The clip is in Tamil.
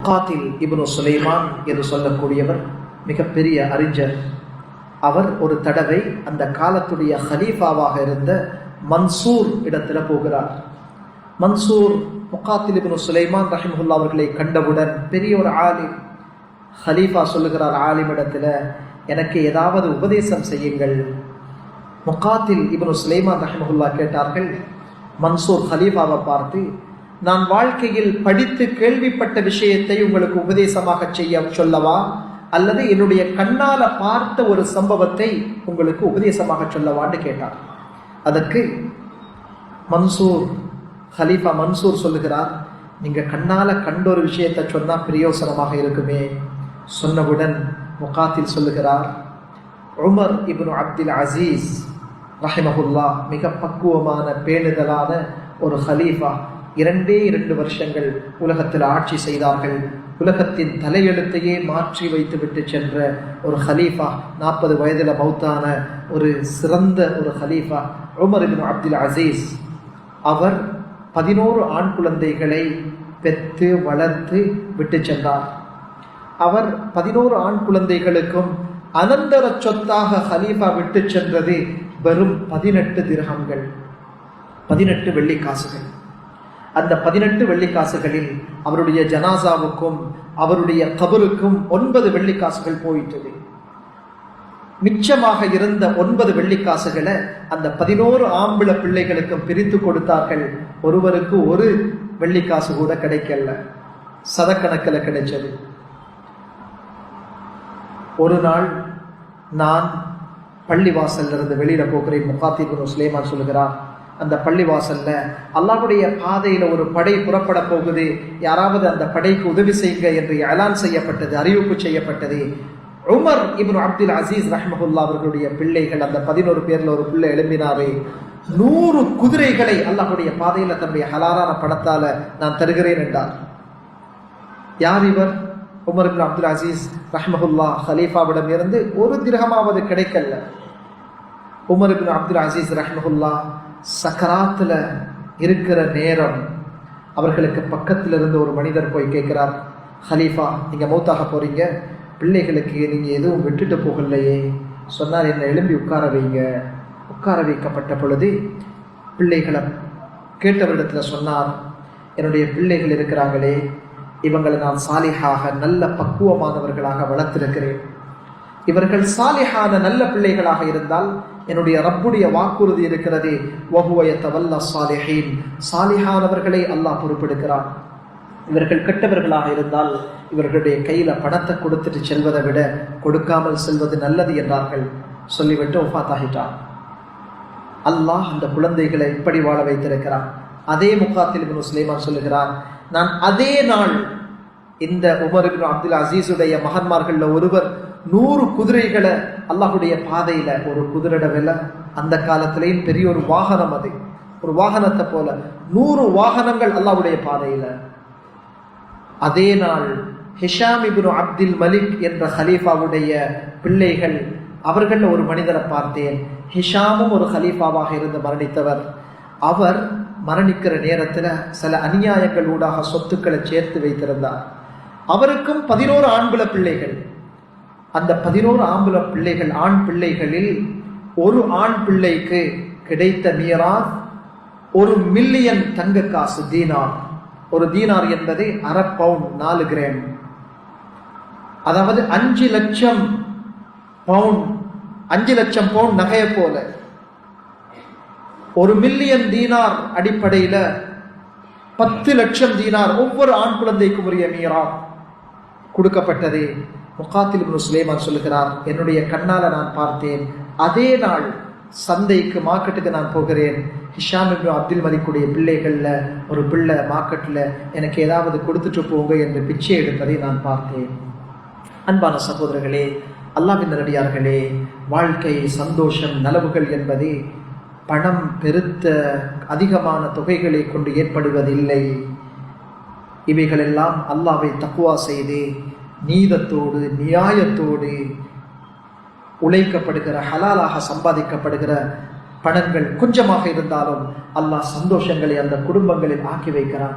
முகாத்தில் இப்னு சுலைமான் என்று சொல்லக்கூடியவர் மிகப்பெரிய அறிஞர். அவர் ஒரு தடவை அந்த காலத்துடைய ஹலீஃபாவாக இருந்த மன்சூர் இடத்துல போகிறார். மன்சூர் முகாத்தில் இப்னு சுலைமான் ரஹிமஹுல்லா அவர்களை கண்டவுடன் பெரிய ஒரு ஆலிம். ஹலீஃபா சொல்லுகிறார் ஆலிம் இடத்துல, எனக்கு ஏதாவது உபதேசம் செய்யுங்கள். முகாத்தில் இப்னு சுலைமான் ரஹிமஹுல்லா கேட்டார்கள் மன்சூர் ஹலீஃபாவை பார்த்து, நான் வாழ்க்கையில் படித்து கேள்விப்பட்ட விஷயத்தை உங்களுக்கு உபதேசமாக செய்ய சொல்லவா, அல்லது என்னுடைய கண்ணால பார்த்த ஒரு சம்பவத்தை உங்களுக்கு உபதேசமாக சொல்லவான்னு கேட்டார். அதற்கு மன்சூர் ஹலீஃபா மன்சூர் சொல்லுகிறார், நீங்க கண்ணால கண்ட ஒரு விஷயத்தை சொன்னா பிரயோசனமாக இருக்குமே. சொன்னவுடன் முகாத்தில் சொல்லுகிறார், உமர் இப்னு அப்துல் அசீஸ் ரஹிமஹுல்லா மிக பக்குவமான பேணுதலான ஒரு ஹலீஃபா. 2 வருஷங்கள் உலகத்தில் ஆட்சி செய்தார்கள். உலகத்தின் தலையெழுத்தையே மாற்றி வைத்து விட்டு சென்ற ஒரு ஹலீஃபா, 40 வயதில் மௌத்தான ஒரு சிறந்த ஒரு ஹலீஃபா உமர் இப்னு அப்துல் அசீஸ். அவர் 11 ஆண் குழந்தைகளை பெற்று வளர்த்து விட்டு சென்றார். அவர் 11 ஆண் குழந்தைகளுக்கும் அனந்தர சொத்தாக ஹலீஃபா விட்டு சென்றது வெறும் 18 திர்ஹம்கள், 18 வெள்ளிக்காசுகள். அந்த 18 வெள்ளிக்காசுகளில் அவருடைய ஜனாசாவுக்கும் அவருடைய கபருக்கும் 9 வெள்ளிக்காசுகள் போயிட்டது. மிச்சமாக இருந்த 9 வெள்ளிக்காசுகளை அந்த 11 ஆம்பளை பிள்ளைகளுக்கும் பிரித்து கொடுத்தார்கள். ஒருவருக்கு 1 வெள்ளிக்காசு கூட கிடைக்கல, சதக்கணக்கில் கிடைச்சது. ஒரு நாள் நான் பள்ளிவாசல்ல இருந்து வெளியில போகிறேன். முகாத்தில் இப்னு சுலைமான் சொல்லுகிறார், அந்த பள்ளிவாசல்ல அல்லாஹ்வுடைய பாதையில ஒரு படை புறப்பட போகுது, யாராவது அந்த படைக்கு உதவி செய்யுங்க என்று எலான் செய்யப்பட்டது, அறிவிப்பு செய்யப்பட்டது. உமர் இப்னு அப்துல் அசீஸ் ரஹ்மஹுல்லா அவர்களுடைய பிள்ளைகள், அந்த 11 பேர்ல ஒரு பிள்ளை எழும்பினாரே, 100 குதிரைகளை அல்லாஹ்வுடைய பாதையில தன்னுடைய ஹலாலான பணத்தால நான் தருகிறேன் என்றார். யார் இவர்? உமர் இப்னு அப்துல் அசீஸ் ரஹ்மஹுல்லா ஹலீஃபாவிடம் இருந்து 1 திர்ஹமாவது கிடைக்கல. உமர் இப்னு அப்துல் அசீஸ் ரஹ்மஹுல்லா சக்கராத்துல இருக்கிற நேரம் அவர்களுக்கு பக்கத்தில் இருந்து ஒரு மனிதர் போய் கேட்கிறார், ஹலீஃபா நீங்க மௌத்தாக போறீங்க, பிள்ளைகளுக்கு நீங்க எதுவும் விட்டுட்டு போகலையே. சொன்னார், என்னை எழும்பி உட்கார வைங்க. உட்கார வைக்கப்பட்ட பொழுது பிள்ளைகளை கேட்டவரிடத்துல சொன்னார், என்னுடைய பிள்ளைகள் இருக்கிறாங்களே, இவங்களை நான் சாலிஹாக நல்ல பக்குவமானவர்களாக வளர்த்திருக்கிறேன். இவர்கள் சாலிஹான நல்ல பிள்ளைகளாக இருந்தால் என்னுடைய ரப்புடைய வாக்குறுதி இருக்கிறது, வஹுவ யதவல்லா ஸாலிஹீன், சாலிஹானவர்களை அல்லாஹ் பொறுப்பெடுக்கிறான். இவர்கள் கெட்டவர்களாக இருந்தால் இவர்களுடைய கையில பணத்தை கொடுத்துட்டு செல்வதை விட கொடுக்காமல் செல்வது நல்லது என்றார்கள். சொல்லிவிட்டு ஒஃபாத்தாகிட்டான். அல்லாஹ் அந்த குழந்தைகளை இப்படி வாழ வைத்திருக்கிறான். அதே முகாத்தில் இப்னு சுலைமான் சொல்லுகிறார், நான் அதே நாள் இந்த உமர் இப்னு அப்துல் அசீஸுடைய மகன்மார்கள்ல ஒருவர் 100 குதிரைகளை அல்லாஹ்வுடைய பாதையில, ஒரு குதிரைட விலை அந்த காலத்திலேயும் பெரிய ஒரு வாகனம், அது ஒரு வாகனத்தை போல 100 வாகனங்கள் அல்லாஹ்வுடைய பாதையில. அதே நாள் ஹிஷாம் இப்னு அப்துல் மலிக் என்ற ஹலீஃபாவுடைய பிள்ளைகள், அவர்கள் ஒரு மனிதரை பார்த்தேன். ஹிஷாமும் ஒரு ஹலீஃபாவாக இருந்து மரணித்தவர். அவர் மரணிக்கிற நேரத்துல சில அநியாயங்கள் ஊடாக சொத்துக்களை சேர்த்து வைத்திருந்தார். அவருக்கும் 11 ஆண்குல பிள்ளைகள். அந்த 11 ஆம்புல பிள்ளைகள், ஆண் பிள்ளைகளில் ஒரு ஆண் பிள்ளைக்கு கிடைத்த மீராஸ் 1 மில்லியன் தங்க காசு, தீனார். ஒரு தீனார் என்பது அரை பவுன், 4 கிராம், அதாவது 5 லட்சம் பவுன், 5 லட்சம் பவுன் நகையை போல 1 மில்லியன் தீனார் அடிப்படையில 10 லட்சம் தீனார் ஒவ்வொரு ஆண் குழந்தைக்கும் உரிய மீராஸ் கொடுக்கப்பட்டது. முகாத்தில் இப்னு சுலைமான் சொல்லுகிறார், என்னுடைய கண்ணால நான் பார்த்தேன். அதே நாள் சந்தைக்கு, மார்க்கெட்டுக்கு நான் போகிறேன். ஹிஷாம் இப்னு அப்துல் மலிக்குடைய பிள்ளைகள்ல ஒரு பிள்ளை மார்க்கெட்ல எனக்கு ஏதாவது கொடுத்துட்டு போங்க என்று பிச்சை எடுப்பதை நான் பார்த்தேன். அன்பான சகோதரர்களே, அல்லாஹ்வின் நல்லடியார்களே, வாழ்க்கை, சந்தோஷம், நலவுகள் என்பது பணம் பெருத்த அதிகமான தொகைகளை கொண்டு ஏற்படுவதில்லை. இவைகளெல்லாம் அல்லாஹ்வை தக்வா செய்து நீதத்தோடு நியாயத்தோடு உழைக்கப்படுகிற, ஹலாலாக சம்பாதிக்கப்படுகிற பணங்கள் கொஞ்சமாக இருந்தாலும் அல்லாஹ் சந்தோஷங்களை அந்த குடும்பங்களில் ஆக்கி வைக்கிறான்.